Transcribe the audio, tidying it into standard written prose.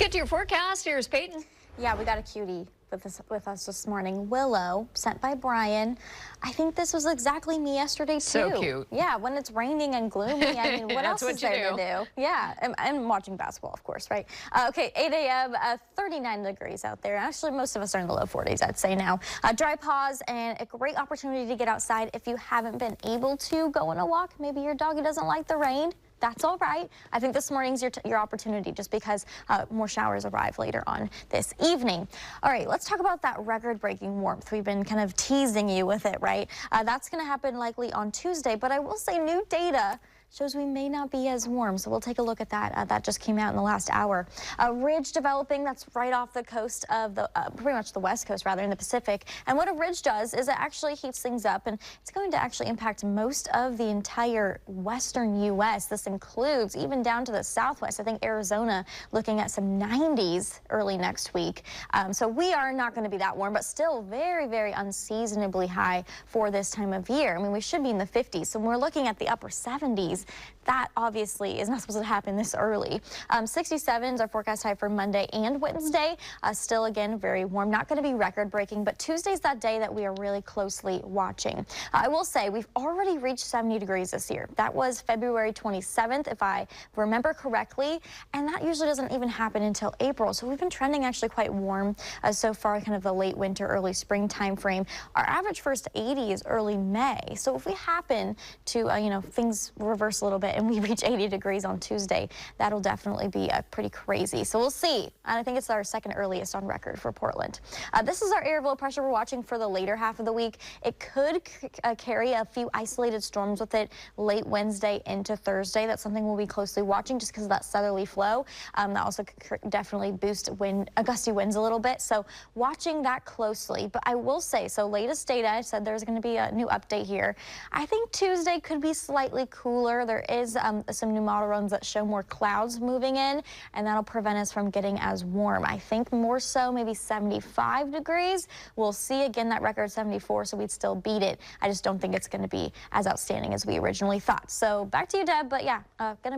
get to your forecast. Here's Peyton. Yeah, we got a cutie with us this morning. Willow, sent by Brian. I think this was exactly me yesterday, too. So cute. Yeah, when it's raining and gloomy, I mean, what else is there to do? Yeah, and watching basketball, of course, right? Okay, 8 a.m., 39 degrees out there. Actually, most of us are in the low 40s, I'd say now. Dry pause and a great opportunity to get outside if you haven't been able to go on a walk. Maybe your doggy doesn't like the rain. That's all right. I think this morning's your opportunity just because more showers arrive later on this evening. All right, let's talk about that record-breaking warmth. We've been kind of teasing you with it, right? That's going to happen likely on Tuesday, but I will say new data shows we may not be as warm, so we'll take a look at that. That just came out in the last hour. A ridge developing that's right off the coast of the, pretty much the west coast rather, in the Pacific. And what a ridge does is it actually heats things up, and it's going to actually impact most of the entire western U.S. This includes even down to the southwest. I think Arizona looking at some 90s early next week. So we are not going to be that warm, but still very, very unseasonably high for this time of year. I mean, we should be in the 50s, so when we're looking at the upper 70s. That obviously is not supposed to happen this early. 67s are forecast high for Monday and Wednesday. Still, again, very warm. Not going to be record-breaking, but Tuesday's that day that we are really closely watching. I will say we've already reached 70 degrees this year. That was February 27th, if I remember correctly, and that usually doesn't even happen until April. So we've been trending actually quite warm so far, kind of the late winter, early spring time frame. Our average first 80 is early May. So if we happen to, you know, things reverse a little bit and we reach 80 degrees on Tuesday, that'll definitely be pretty crazy. So we'll see. And I think it's our second earliest on record for Portland. This is our area of low pressure we're watching for the later half of the week. It could carry a few isolated storms with it late Wednesday into Thursday. That's something we'll be closely watching just because of that southerly flow. That also could definitely boost gusty winds a little bit. So watching that closely. But I will say, so latest data, I said there's going to be a new update here. I think Tuesday could be slightly cooler. There is some new model runs that show more clouds moving in, and that'll prevent us from getting as warm. I think more so maybe 75 degrees. We'll see again that record 74, so we'd still beat it. I just don't think it's going to be as outstanding as we originally thought. So back to you, Deb. But yeah, gonna